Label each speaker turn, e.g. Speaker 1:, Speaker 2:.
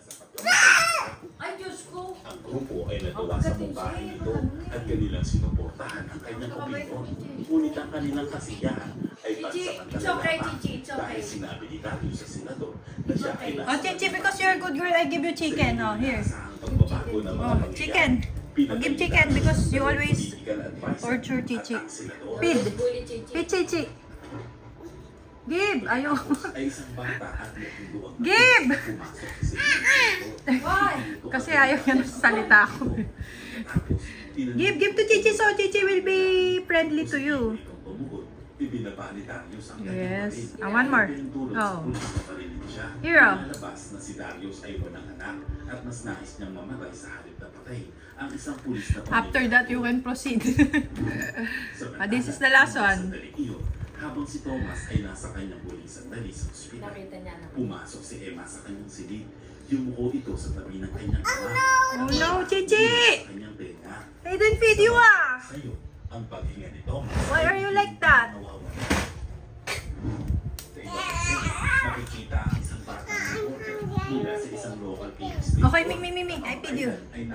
Speaker 1: sa pagkamatay.
Speaker 2: Ay, Diyos ko.
Speaker 1: Ang grupo ay natuwa sa mungkahin nito at kanilang sinuportahan ang kanyang opinyon. Ngunit ang kanilang kasiyahan ay
Speaker 2: Chichi, it's okay,
Speaker 1: pansamantala
Speaker 2: Chichi, it's okay.
Speaker 1: dahil sinabi ni Darius sa senador na siya ay
Speaker 3: Oh, Chichi, because you're a good girl, I give you chicken. Oh, here.
Speaker 1: pagbabago ng mga
Speaker 3: Oh, chicken. Oh, give chicken because you always torture Chichi. Feed.
Speaker 2: Bully, Chichi.
Speaker 3: Feed Chichi. Give. Ayaw.
Speaker 1: Ay isang bata at nakibuang
Speaker 3: Give!
Speaker 1: pumasok sa inyo.
Speaker 2: Why?
Speaker 3: Kasi ayaw niya ng salita ko. Give to Chichi so Chichi will be friendly to you.
Speaker 1: Ibinaba ni Darius ang
Speaker 3: Yes.
Speaker 1: kanyang
Speaker 3: One more.
Speaker 1: Pinutulog
Speaker 3: Oh.
Speaker 1: sa pulis na parinig siya.
Speaker 3: Here, oh.
Speaker 1: Nalabas na si Darius ay walang anak at mas nais niyang mamatay sa halip na patay. Ang isang pulis na
Speaker 3: After that, you can proceed.
Speaker 1: Samantala,
Speaker 3: this is the last one.
Speaker 1: sandali iyon, habang si Thomas ay nasa kanyang huling sandali sa ospital.
Speaker 2: Nakita niya na.
Speaker 1: Pumasok si Emma sa kanyang silid. Yumuko ito sa tabi ng kanyang ama.
Speaker 3: Oh no, Chichi!
Speaker 1: Sa kanyang tenga.
Speaker 3: I didn't feed you ah!
Speaker 1: Sa'yo, ang paghinga ni Thomas.
Speaker 3: Why are you like that?
Speaker 1: Nawawala. Sa iba kasi, nakikita ang isang batang reporter mula sa isang local TV station.
Speaker 3: Okay, Ming, I feed you.
Speaker 1: Ay